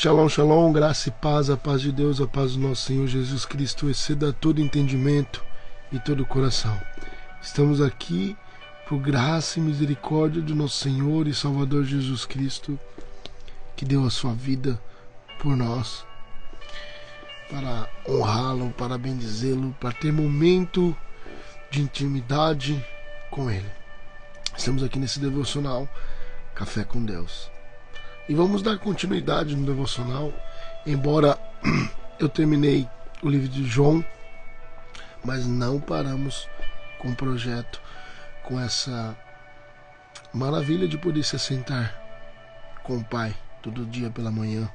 Shalom, shalom, graça e paz, a paz de Deus, a paz do nosso Senhor Jesus Cristo, exceda todo entendimento e todo coração. Estamos aqui por graça e misericórdia do nosso Senhor e Salvador Jesus Cristo, que deu a sua vida por nós, para honrá-lo, para bendizê-lo, para ter momento de intimidade com Ele. Estamos aqui nesse devocional Café com Deus. E vamos dar continuidade no devocional, embora eu terminei o livro de João, mas não paramos com o projeto, com essa maravilha de poder se assentar com o Pai todo dia pela manhã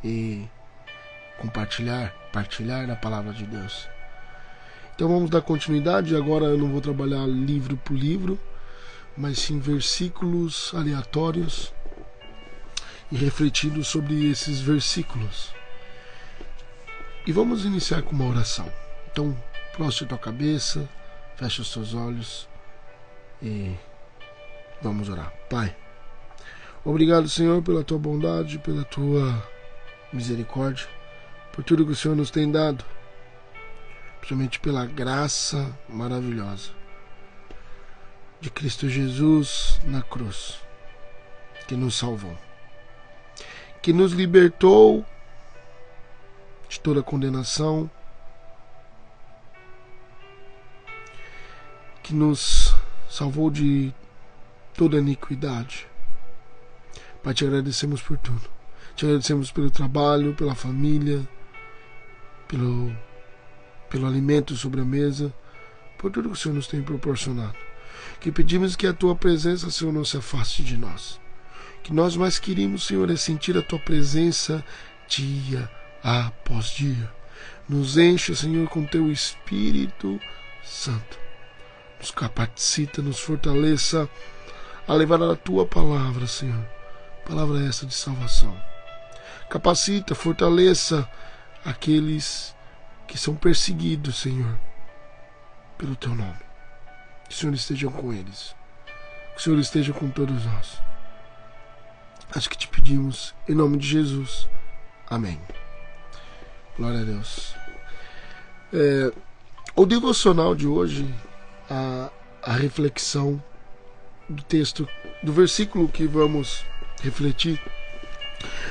e partilhar da palavra de Deus. Então vamos dar continuidade. Agora eu não vou trabalhar livro por livro, mas sim versículos aleatórios e refletindo sobre esses versículos. E vamos iniciar com uma oração. Então, prostre a tua cabeça, feche os teus olhos e vamos orar. Pai, obrigado, Senhor, pela tua bondade, pela tua misericórdia, por tudo que o Senhor nos tem dado, principalmente pela graça maravilhosa de Cristo Jesus na cruz, que nos salvou, que nos libertou de toda condenação, que nos salvou de toda iniquidade. Pai, te agradecemos por tudo. Te agradecemos pelo trabalho, pela família, pelo alimento sobre a mesa, por tudo que o Senhor nos tem proporcionado. Que pedimos que a tua presença, Senhor, não se afaste de nós. Que nós mais queríamos, Senhor, é sentir a tua presença dia após dia. Nos encha, Senhor, com teu Espírito Santo. Nos capacita, nos fortaleça a levar a tua palavra, Senhor. Palavra essa de salvação. Capacita, fortaleça aqueles que são perseguidos, Senhor, pelo teu nome. Que o Senhor esteja com eles. Que o Senhor esteja com todos nós. Acho que te pedimos em nome de Jesus. Amém. Glória a Deus. O devocional de hoje, a reflexão do texto, do versículo que vamos refletir,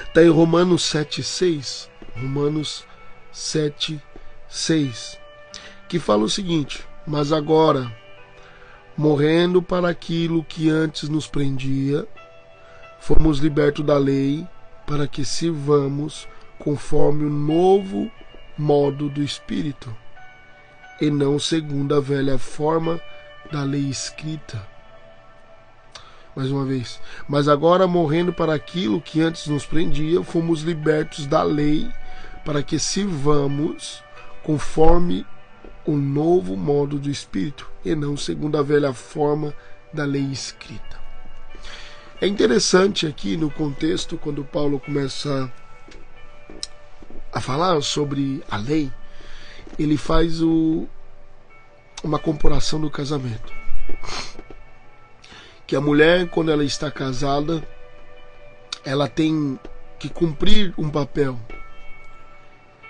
está em Romanos 7,6. Romanos 7,6, que fala o seguinte: mas agora, morrendo para aquilo que antes nos prendia, fomos libertos da lei para que sirvamos conforme o novo modo do Espírito, e não segundo a velha forma da lei escrita. Mais uma vez. Mas agora, morrendo para aquilo que antes nos prendia, fomos libertos da lei para que sirvamos conforme o novo modo do Espírito, e não segundo a velha forma da lei escrita. É interessante aqui no contexto, quando Paulo começa a falar sobre a lei, ele faz uma comparação do casamento. Que a mulher, quando ela está casada, ela tem que cumprir um papel.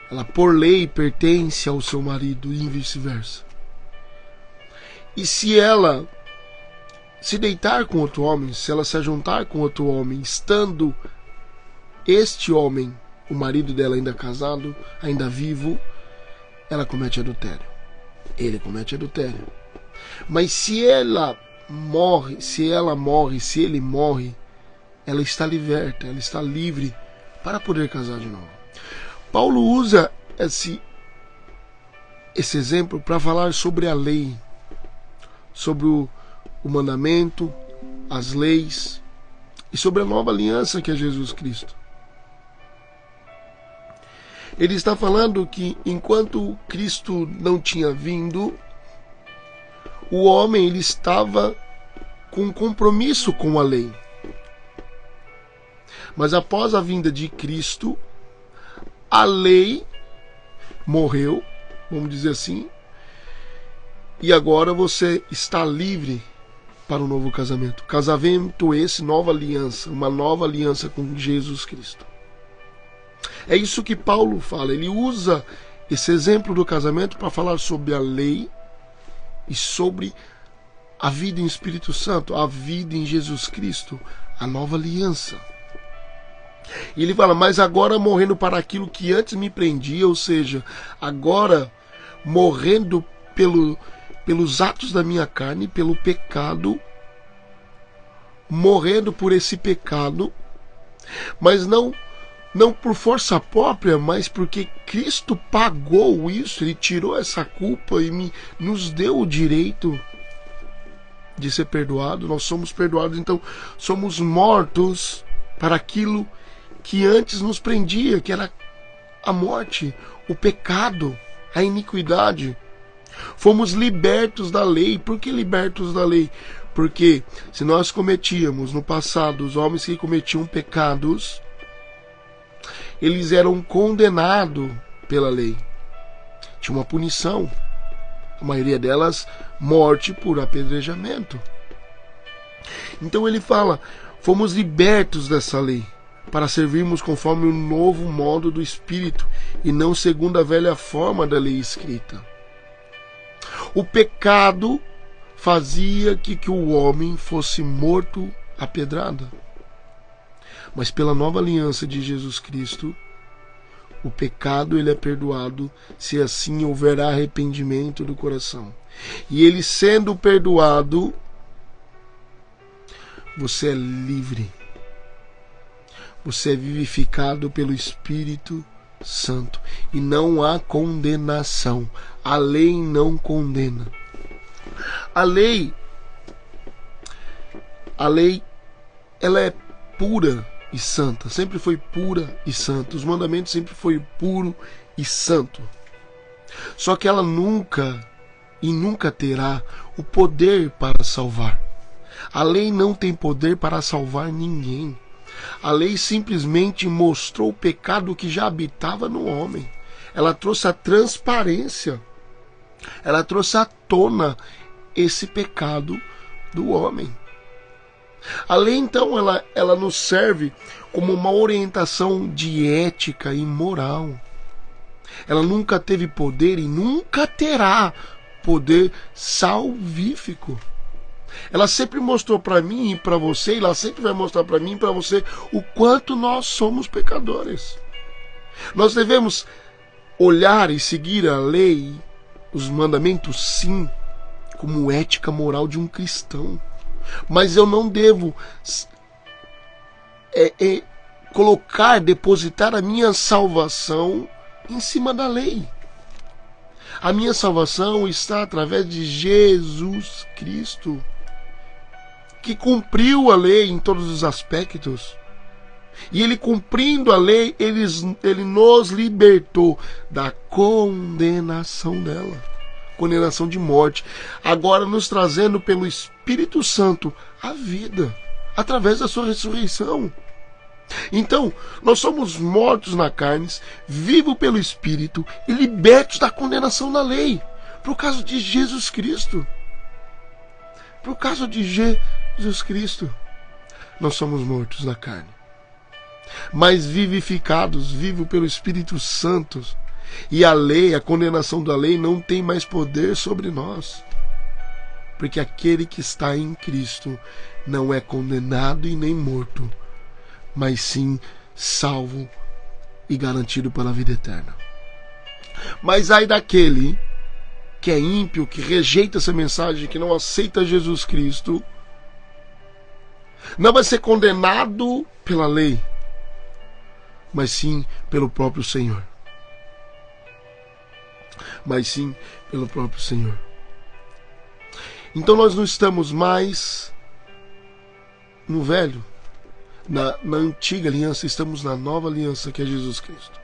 Ela, por lei, pertence ao seu marido e vice-versa. E se ela se deitar com outro homem, se ela se ajuntar com outro homem, estando este homem, o marido dela ainda casado, ainda vivo, ela comete adultério. Ele comete adultério. Mas se ele morre, se ele morre, ela está liberta, ela está livre para poder casar de novo. Paulo usa esse exemplo para falar sobre a lei, sobre o mandamento, as leis e sobre a nova aliança que é Jesus Cristo. Ele está falando que enquanto Cristo não tinha vindo, o homem ele estava com um compromisso com a lei. Mas após a vinda de Cristo, a lei morreu, vamos dizer assim, e agora você está livre para um novo casamento. Casamento esse, nova aliança, uma nova aliança com Jesus Cristo. É isso que Paulo fala. Ele usa esse exemplo do casamento para falar sobre a lei e sobre a vida em Espírito Santo, a vida em Jesus Cristo, a nova aliança. E ele fala, mas agora morrendo para aquilo que antes me prendia, ou seja, agora morrendo pelos atos da minha carne, pelo pecado, morrendo por esse pecado, mas não por força própria, mas porque Cristo pagou isso, Ele tirou essa culpa e nos deu o direito de ser perdoado. Nós somos perdoados, então somos mortos para aquilo que antes nos prendia, que era a morte, o pecado, a iniquidade. Fomos libertos da lei. Por que libertos da lei? Porque se nós cometíamos no passado, os homens que cometiam pecados, eles eram condenados pela lei. Tinha uma punição. A maioria delas, morte por apedrejamento. Então ele fala, fomos libertos dessa lei, para servirmos conforme o novo modo do Espírito, e não segundo a velha forma da lei escrita. O pecado fazia que o homem fosse morto à pedrada. Mas pela nova aliança de Jesus Cristo, o pecado ele é perdoado se assim houver arrependimento do coração. E ele sendo perdoado, você é livre. Você é vivificado pelo Espírito Santo. E não há condenação. A lei não condena. A lei, ela é pura e santa, sempre foi pura e santa. Os mandamentos sempre foi puro e santo. Só que ela nunca terá o poder para salvar. A lei não tem poder para salvar ninguém. A lei simplesmente mostrou o pecado que já habitava no homem. Ela trouxe a transparência. Ela trouxe à tona esse pecado do homem. A lei, então, ela nos serve como uma orientação de ética e moral. Ela nunca teve poder e nunca terá poder salvífico. Ela sempre mostrou para mim e para você, e ela sempre vai mostrar para mim e para você o quanto nós somos pecadores. Nós devemos olhar e seguir a lei, os mandamentos, sim, como ética moral de um cristão. Mas eu não devo depositar a minha salvação em cima da lei. A minha salvação está através de Jesus Cristo, que cumpriu a lei em todos os aspectos. E ele cumprindo a lei, ele nos libertou da condenação dela. Condenação de morte, agora nos trazendo pelo Espírito Santo a vida, através da sua ressurreição. Então, nós somos mortos na carne, vivos pelo Espírito e libertos da condenação da lei, por causa de Jesus Cristo. Por causa de Jesus Cristo, nós somos mortos na carne, mas vivificados, vivos pelo Espírito Santo. E a lei, a condenação da lei não tem mais poder sobre nós. Porque aquele que está em Cristo não é condenado e nem morto, mas sim salvo e garantido pela vida eterna. Mas ai daquele que é ímpio, que rejeita essa mensagem, que não aceita Jesus Cristo, não vai ser condenado pela lei, mas sim pelo próprio Senhor. Mas sim pelo próprio Senhor. Então nós não estamos mais no velho, na antiga aliança, estamos na nova aliança, que é Jesus Cristo.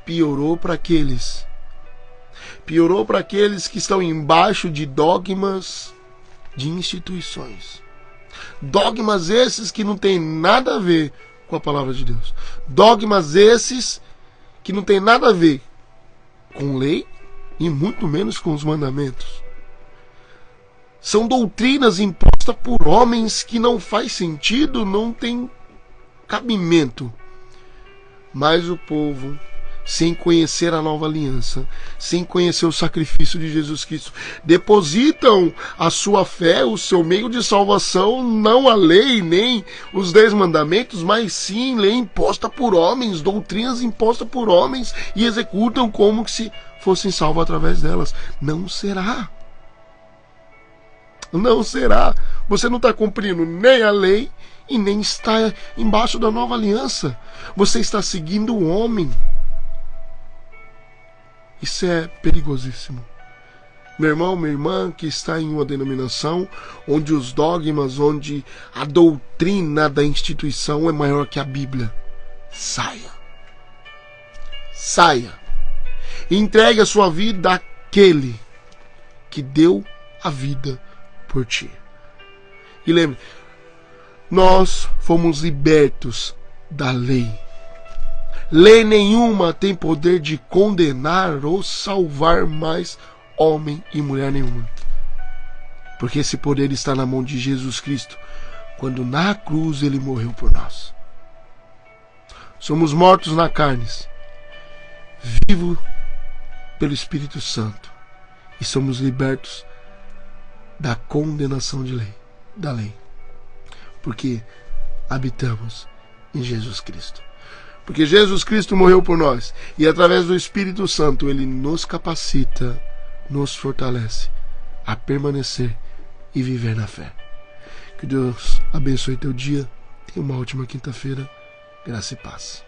Piorou para aqueles que estão embaixo de dogmas de instituições. Dogmas esses que não tem nada a ver com a palavra de Deus. Dogmas esses que não tem nada a ver com lei e muito menos com os mandamentos. São doutrinas impostas por homens que não faz sentido, não tem cabimento Mas o povo, sem conhecer a nova aliança, sem conhecer o sacrifício de Jesus Cristo, depositam a sua fé, o seu meio de salvação, não a lei, nem os 10 mandamentos, mas sim lei imposta por homens, doutrinas impostas por homens, e executam como se fossem salvos através delas. Não será. Não será. Você não está cumprindo nem a lei e nem está embaixo da nova aliança. Você está seguindo o homem. Isso é perigosíssimo. Meu irmão, minha irmã, que está em uma denominação onde os dogmas, onde a doutrina da instituição é maior que a Bíblia, saia. Saia. Entregue a sua vida àquele que deu a vida por ti. E lembre, nós fomos libertos da lei. Lei nenhuma tem poder de condenar ou salvar mais homem e mulher nenhuma. Porque esse poder está na mão de Jesus Cristo, quando na cruz ele morreu por nós. Somos mortos na carne, vivos pelo Espírito Santo, e somos libertos da condenação da lei. Porque habitamos em Jesus Cristo. Porque Jesus Cristo morreu por nós. E através do Espírito Santo ele nos capacita, nos fortalece a permanecer e viver na fé. Que Deus abençoe teu dia. Tenha uma ótima quinta-feira. Graça e paz.